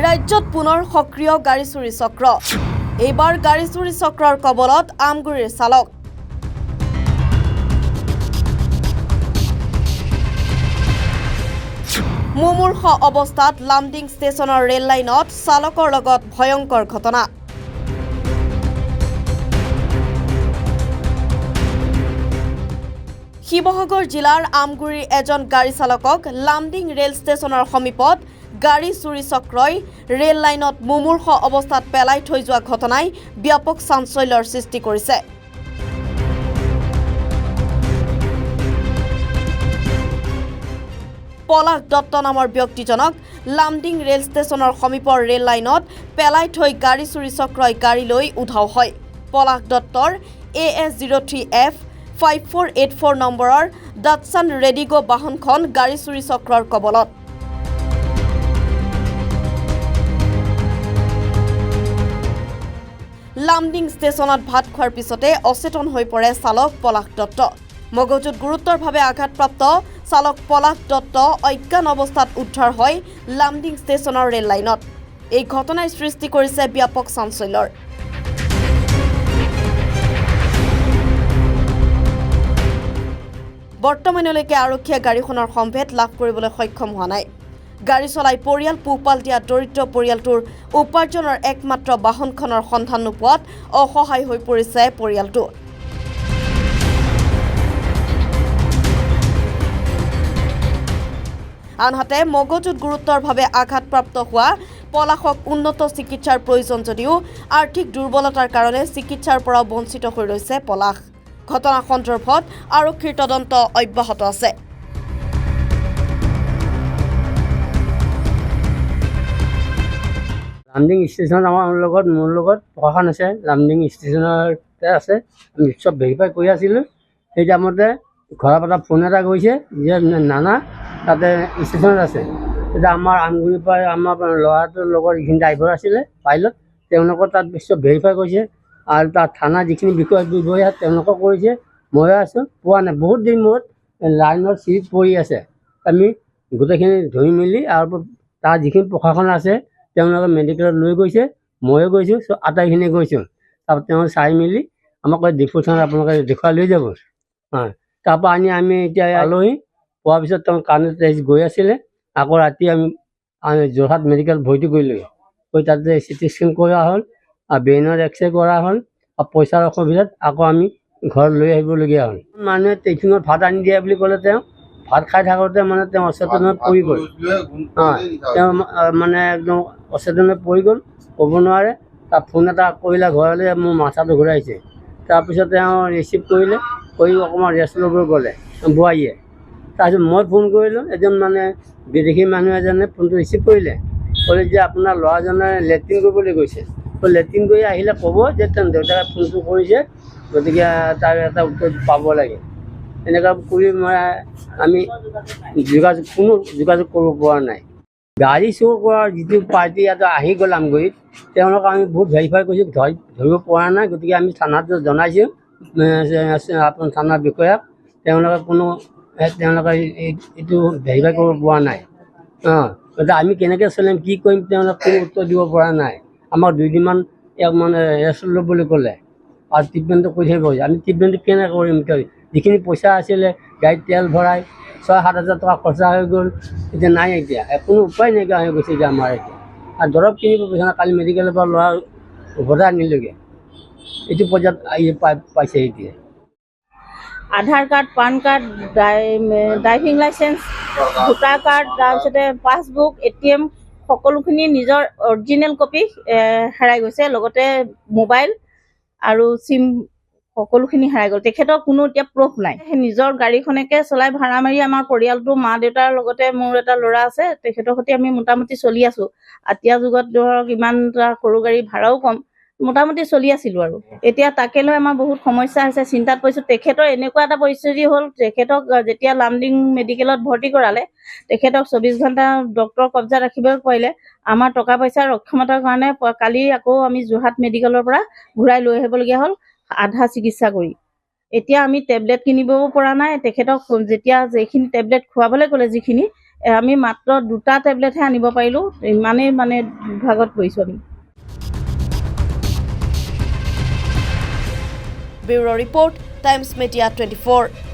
ৰাজ্যত পুনৰ সক্ৰিয় গাড়ী চুৰি চক্ৰ। এইবাৰ গাড়ী চুৰি চক্ৰৰ কবলত আমগুৰিৰ চালক। মুমূৰ্ষ অৱস্থাত লামডিং ষ্টেচনৰ ৰেল লাইনত চালকৰ লগত ভয়ংকৰ ঘটনা। শিৱসাগৰ জিলাৰ আমগুৰিৰ এজন গাড়ী চালকক লামডিং ৰেল ষ্টেচনৰ সমীপত গাড়ী চুৰি চক্ৰই ৰেল লাইনত মুমূৰ্ষ অৱস্থাত পেলাই থৈ যোৱা ঘটনাই ব্যাপক চাঞ্চল্যৰ সৃষ্টি কৰিছে। পলাশ দত্ত নামৰ ব্যক্তিজনক লামডিং ৰেল ষ্টেচনৰ সমীপৰ ৰেল লাইনত পেলাই থৈ গাড়ী চুৰি চক্ৰই গাড়ী লৈ উধাও হয়। পলাশ দত্তৰ AS03F5484 নম্বৰৰ ডাটছন ৰেডিগো বাহনখন গাড়ী চুৰি চক্ৰৰ কবলত। লামডিং ষ্টেচনত ভাত খোৱাৰ পিছতে অচেতন হৈ পৰে চালক পলাশ দত্ত। মগজুত গুৰুতৰভাৱে আঘাতপ্ৰাপ্ত চালক পলাশ দত্ত অজ্ঞান অৱস্থাত উদ্ধাৰ হয় লামডিং ষ্টেচনৰ ৰেল লাইনত। এই ঘটনাই সৃষ্টি কৰিছে ব্যাপক চাঞ্চল্যৰ। বৰ্তমানলৈকে আৰক্ষীয়ে গাড়ীখনৰ সম্ভেদ লাভ কৰিবলৈ সক্ষম হোৱা নাই। গাড়ী চলাই পৰিয়াল পোহপাল দিয়া দৰিদ্ৰ পৰিয়ালটোৰ উপাৰ্জনৰ একমাত্ৰ বাহনখনৰ সন্ধান নোপোৱাত অসহায় হৈ পৰিছে পৰিয়ালটো। আনহাতে মগজুত গুৰুতৰভাৱে আঘাতপ্ৰাপ্ত হোৱা পলাশক উন্নত চিকিৎসাৰ প্ৰয়োজন যদিও আৰ্থিক দুৰ্বলতাৰ কাৰণে চিকিৎসাৰ পৰা বঞ্চিত হৈ ৰৈছে পলাশ। ঘটনা সন্দৰ্ভত আৰক্ষীৰ তদন্ত অব্যাহত আছে। লামডিং ষ্টেচন মোৰ লগত প্ৰশাসন আছে, লামডিং ষ্টেচনতে আছে। আমি চব ভেৰিফাই কৰি আছিলোঁ। সেই টাইমতে ঘৰৰ পৰা ফোন এটা গৈছে যে নানা তাতে ষ্টেচনত আছে। তেতিয়া আমাৰ আমগুৰিৰ পৰা আমাৰ ল'ৰাটোৰ লগত যিখিনি ড্ৰাইভাৰ আছিলে পাইলট, তেওঁলোকৰ তাত চব ভেৰিফাই কৰিছে আৰু তাত থানা যিখিনি বিষয়া তেওঁলোকক কৰিছে। ময়ো আছোঁ, পোৱা নাই। বহুত দিন মূৰত লাইনৰ চিট পৰি আছে। আমি গোটেইখিনি ধৰি মেলি আৰু তাৰ যিখিনি প্ৰশাসন আছে তেওঁলোকে মেডিকেলত লৈ গৈছে, ময়ো গৈছোঁ, আটাইখিনি গৈছোঁ। তাৰপৰা তেওঁ চাই মেলি আমাক ডিপু থানাত আপোনালোকে দেখুৱাই লৈ যাব। তাৰপৰা আমি এতিয়া আলহী পোৱাৰ পিছত তেওঁ কাণত টেষ্ট গৈ আছিলে। আকৌ ৰাতি আমি যোৰহাট মেডিকেল ভৰ্তি কৰিলোঁ। তাতে CT স্কেন কৰা হ'ল আৰু ব্ৰেইনৰ এক্সৰে কৰা হ'ল আৰু পইচাৰ অসুবিধাত আকৌ আমি ঘৰত লৈ আহিবলগীয়া হ'ল। মানুহে টিফিনত ভাত আনি দিয়ে বুলি ক'লে, তেওঁ ভাত খাই থাকোঁতে মানে তেওঁ অচেতন হৈ পৰি গ'ল। তেওঁ মানে একদম অচেতন হৈ পৰি গ'ল, ক'ব নোৱাৰে। তাৰ ফোন এটা কৰিলে ঘৰলৈ, মোৰ মাথাটো ঘূৰাইছে। তাৰপিছত তেওঁ ৰিচিভ কৰিলে, কৰি অকণমান ৰেষ্ট ল'ব গ'লে বোৱাৰীয়ে। তাৰপিছত মই ফোন কৰিলোঁ, এজন মানে বিদেশী মানুহ এজনে ফোনটো ৰিচিভ কৰিলে, ক'লে যে আপোনাৰ ল'ৰাজনে লেট্ৰিন কৰিবলৈ গৈছে। লেট্ৰিন কৰি আহিলে ক'ব যে তেওঁ দেউতাকে ফোনটো কৰিছে, গতিকে তাৰ এটা উত্তৰ পাব লাগে। এনেকুৱা কৰি আমি কোনো যোগাযোগ কৰিব পৰা নাই। গাড়ী চুৰ কৰাৰ যিটো পাৰ্টি ইয়াতে আহি গ'ল আমগুৰিত, তেওঁলোকক আমি বহুত ভেৰিফাই কৰিছোঁ, ধৰিব পৰা নাই। গতিকে আমি থানাত জনাইছোঁ আপোনাৰ থানাৰ বিষয়াক, তেওঁলোকে এইটো ভেৰিফাই কৰিব পৰা নাই। গতিকে আমি কেনেকৈ চলিম, কি কৰিম, তেওঁলোকে কোনো উত্তৰ দিব পৰা নাই। আমাক 2 দিনমান ইয়াক মানে ৰেষ্ট ল'বলৈ ক'লে আৰু ট্ৰিটমেণ্টটো কৰি থাকিব। আমি ট্ৰিটমেণ্টটো কেনেকৈ কৰিম? যিখিনি পইচা আছিলে গাড়ীত তেল ভৰাই 6-7 হাজাৰ টকা খৰচা হৈ গ'ল, এতিয়া নাই। এতিয়া কোনো উপায় নাইকিয়া হৈ গৈছে এতিয়া আমাৰ এতিয়া। আৰু দৰৱ কিনিব পইচা নাই। কালি মেডিকেলৰ পৰা ল'ৰা উভতাই আনিলোগৈ। এইটো পৰ্যায়ত পাইছে এতিয়া। Aadhaar card, PAN card, driving licence, voter card, তাৰপিছতে পাছবুক, ATM সকলোখিনি নিজৰ অৰিজিনেল কপি হেৰাই গৈছে। লগতে মোবাইল আৰু চিম সকলোখিনি হেৰাই গ'ল। তেখেতৰ কোনো এতিয়া প্ৰুফ নাই। নিজৰ গাড়ীখনকে চলাই ভাড়া মাৰি আমাৰ পৰিয়ালটো, মা দেউতাৰ লগতে মোৰ এটা ল'ৰা আছে, তেখেতৰ সৈতে আমি মোটামুটি চলি আছোঁ। এতিয়া যুগত ধৰক ইমান এটা সৰু গাড়ী ভাড়াও কম, মোটামুটি চলি আছিলোঁ আৰু। এতিয়া তাকে লৈ আমাৰ বহুত সমস্যা হৈছে, চিন্তাত পৰিছোঁ। তেখেতৰ এনেকুৱা এটা পৰিস্থিতি হ'ল, তেখেতক যেতিয়া লামডিং মেডিকেলত ভৰ্তি কৰালে, তেখেতক 24 ঘণ্টা ডক্টৰৰ কব্জাত ৰাখিব পাৰিলে। আমাৰ টকা পইচাৰ অক্ষমতাৰ কাৰণে কালি আকৌ আমি যোৰহাট মেডিকেলৰ পৰা ঘূৰাই লৈ আহিবলগীয়া হ'ল আধা চিকিৎসা কৰি। এতিয়া আমি টেবলেট কিনিবও পৰা নাই। তেখেতক যেতিয়া যিখিনি টেবলেট খুৱাবলৈ ক'লে, যিখিনি আমি মাত্ৰ 2টা টেবলেটহে আনিব পাৰিলোঁ। ইমানেই মানে দুৰ্ভাগত পৰিছোঁ আমি। Bureau report, times media 24।